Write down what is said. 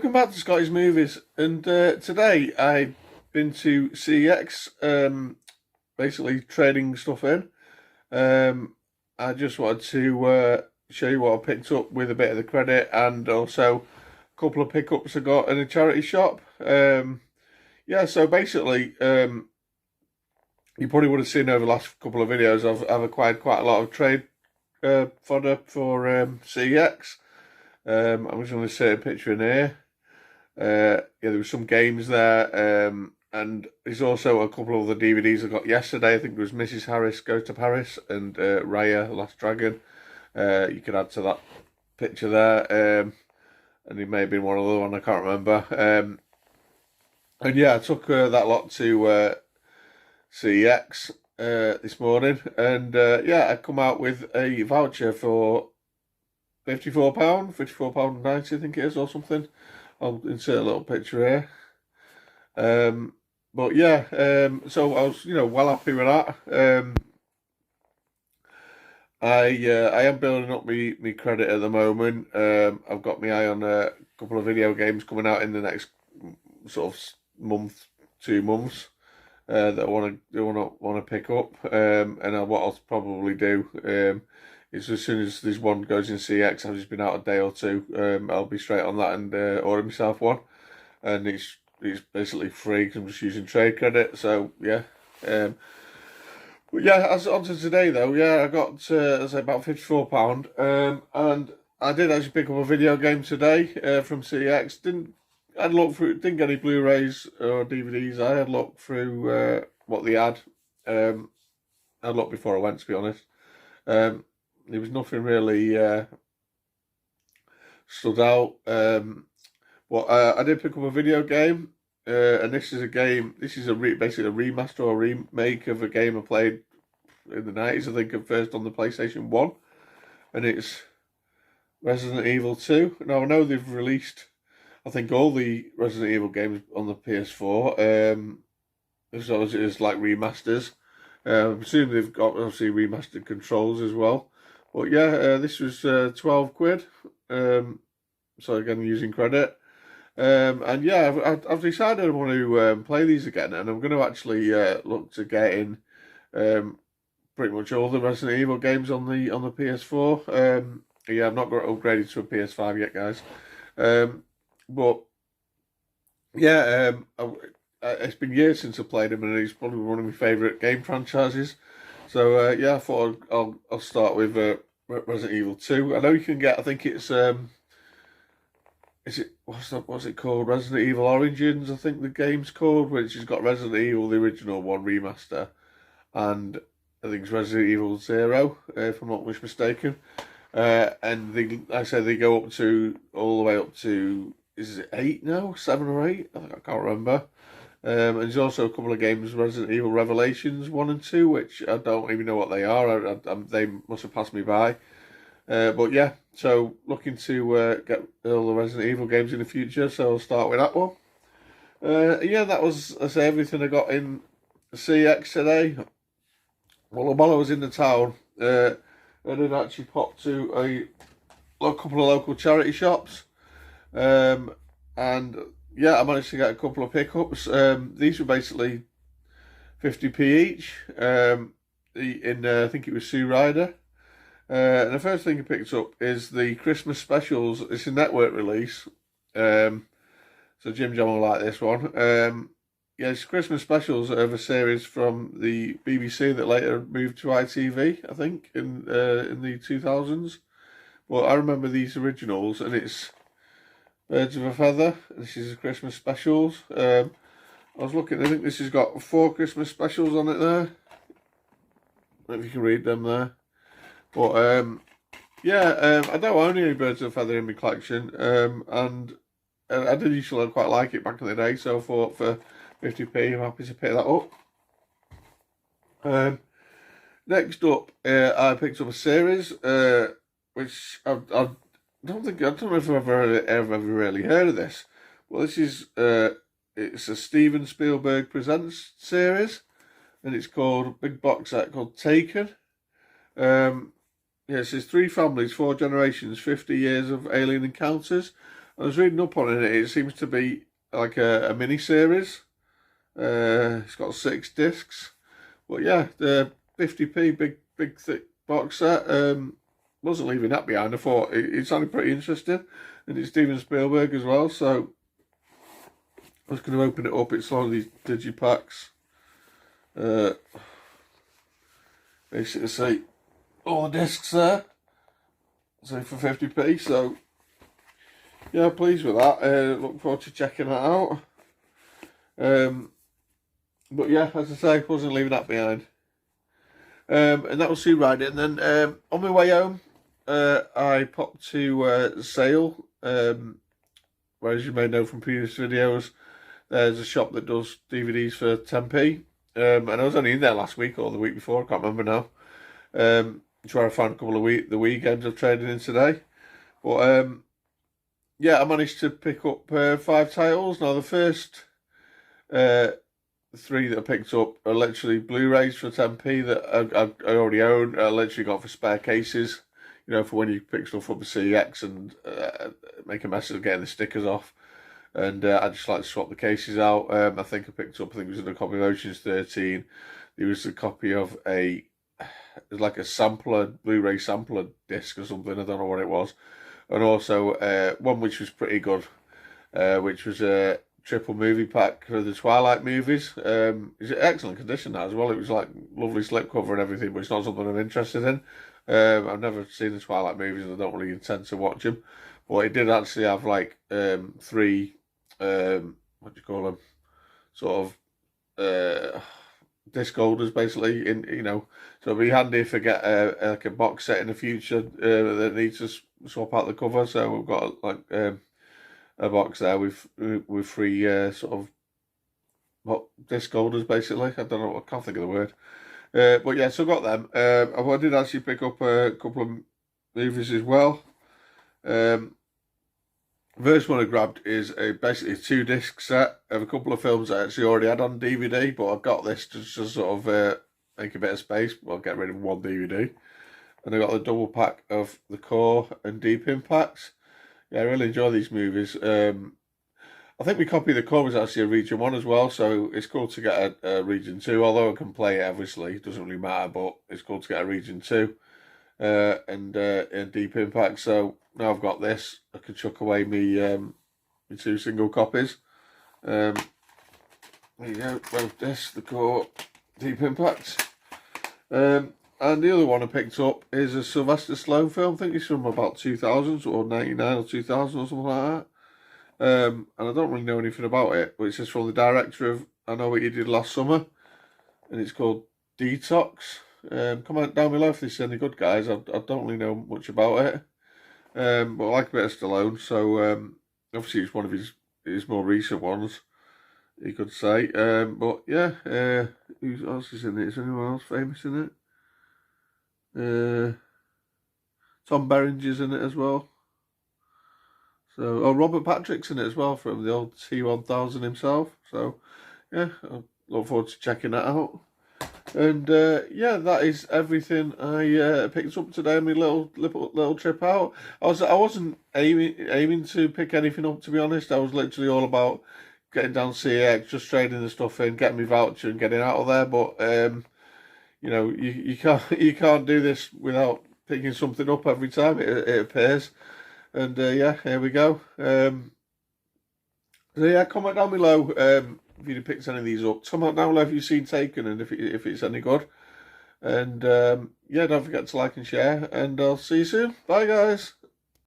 welcome back to Scotty's Movies. And today I've been to CEX, basically trading stuff in. I just wanted to show you what I picked up with a bit of the credit, and also a couple of pickups I got in a charity shop. Yeah, so basically, you probably would have seen over the last couple of videos, I've acquired quite a lot of trade fodder for CEX. I'm just going to say a picture in here. Yeah, there were some games there, and there's also a couple of other DVDs I got yesterday. I think it was Mrs. Harris Goes to Paris and Raya Last Dragon. You could add to that picture there, and it may have been one other one, I can't remember. And yeah, I took that lot to CEX this morning, and yeah, I come out with a voucher for £54, £54.90 I think it is, or something. I'll insert a little picture here. But yeah, so I was, well happy with that. I am building up my credit at the moment. I've got my eye on a couple of video games coming out in the next sort of month, 2 months, that I want to pick up. And what I'll probably do is, as soon as this one goes in CX, I've just been out a day or two, I'll be straight on that and order myself one. And it's basically free because I'm just using trade credit. So yeah. But yeah, as on to today though, yeah, I got say about £54, and I did actually pick up a video game today from CX. Didn't get any Blu-rays or DVDs. I had looked through what they had. I looked before I went, to be honest. There was nothing really stood out. But I did pick up a video game. And this is a game. This is basically a remaster or remake of a game I played in the 90s. I think at first on the PlayStation 1, and it's Resident Evil 2. Now I know they've released, I think, all the Resident Evil games on the PS4. So it's like remasters. I presume they've got obviously remastered controls as well. But yeah, this was £12. So again, using credit. And yeah, I've decided I want to play these again, and I'm going to actually look to get in pretty much all the Resident Evil games on the PS4. Yeah, I've not got upgraded to a PS5 yet, guys. But yeah, it's been years since I played them, and it's probably one of my favourite game franchises. So yeah, I thought I'll start with Resident Evil 2. I know you can get, I think it's what's it called? Resident Evil Origins, I think the game's called, which has got Resident Evil, the original one, remaster, and I think it's Resident Evil 0, if I'm not much mistaken. And they go up to, all the way up to, is it 8 now? 7 or 8? I can't remember. And there's also a couple of games, Resident Evil Revelations 1 and 2, which I don't even know what they are. They must have passed me by. But yeah, so looking to get all the Resident Evil games in the future, so I'll start with that one. Yeah, that was, I say, everything I got in CX today. Well, while I was in the town, I did actually pop to a couple of local charity shops, and yeah, I managed to get a couple of pickups. These were basically 50p each. I think it was Sue Ryder. And the first thing I picked up is the Christmas specials. It's a network release, so Jim John will like this one. Yeah, it's Christmas specials of a series from the BBC that later moved to ITV, I think, in the 2000s. Well, I remember these originals, and it's Birds of a Feather. This is the Christmas specials. I was looking, I think this has got 4 Christmas specials on it there. If you can read them there. But yeah, I don't own any Birds of a Feather in my collection, and I did used to quite like it back in the day, so I thought for 50p I'm happy to pick that up. Next up, I picked up a series, which I don't know if I've ever really heard of this. Well, this is it's a Steven Spielberg Presents series, and it's called a big box set called Taken. Yeah, it says 3 families, 4 generations, 50 years of alien encounters. I was reading up on it. It seems to be like a mini series. It's got 6 discs. But yeah, the 50p big thick box set. Wasn't leaving that behind. I thought it sounded pretty interesting, and it's Steven Spielberg as well. So I was going to open it up. It's one of these digipacks. Basically, say all the discs there. So for 50p. So yeah, pleased with that. Look forward to checking that out. But yeah, as I say, wasn't leaving that behind. And that was Sea Riding. And then on my way home, I popped to Sale, where, as you may know from previous videos, there's a shop that does DVDs for 10p. And I was only in there last week or the week before, I can't remember now. It's where I found a couple of the weekends I've traded in today. But yeah, I managed to pick up 5 titles. Now the first 3 that I picked up are literally Blu-rays for 10p that I already own. I literally got for spare cases, you know, for when you pick stuff up the CX and make a mess of getting the stickers off. And I just like to swap the cases out. I think I picked up, I think it was in a copy of Ocean's 13. There was a copy of it was like a sampler, Blu-ray sampler disc or something, I don't know what it was. And also one which was pretty good, which was a triple movie pack for the Twilight movies. It's in excellent condition that as well. It was like lovely slipcover and everything, but it's not something I'm interested in. I've never seen the Twilight movies and I don't really intend to watch them. But it did actually have like 3, what do you call them, sort of disc holders basically, in, you know, so it'd be handy if I get like a box set in the future that needs to swap out the cover. So we've got like a box there with 3 sort of disc holders basically. I don't know, I can't think of the word. But yeah, so I got them. I did actually pick up a couple of movies as well. First one I grabbed is basically a 2-disc set of a couple of films I actually already had on DVD, but I got this to just sort of make a bit of space. Well, get rid of 1 DVD. And I got the double pack of the Core and Deep Impacts. Yeah, I really enjoy these movies. I think my copy of the Core was actually a Region 1 as well, so it's cool to get a Region 2, although I can play it, obviously, it doesn't really matter, but it's cool to get a Region 2 and Deep Impact. So now I've got this, I can chuck away my 2 single copies. There you go, both this, the Core, Deep Impact. And the other one I picked up is a Sylvester Stallone film. I think it's from about 2000 or 99 or 2000 or something like that. And I don't really know anything about it, but it's just from the director of I Know What You Did Last Summer, and it's called Detox. Comment down below if there's any good, guys. I don't really know much about it, but I like a bit of Stallone, so obviously it's one of his more recent ones, you could say. But yeah, who else is in it? Is anyone else famous in it? Tom Berenger's in it as well. So, Robert Patrick's in it as well, from the old T1000 himself. So, yeah, I look forward to checking that out. And yeah, that is everything I picked up today on my little trip out. I wasn't aiming to pick anything up, to be honest. I was literally all about getting down CX, just trading the stuff in, getting my voucher and getting out of there. But you know, you can't do this without picking something up every time it appears. And yeah, here we go. So yeah, comment down below if you'd picked any of these up. Comment down below if you've seen Taken and if it's any good. And yeah, don't forget to like and share. And I'll see you soon. Bye, guys.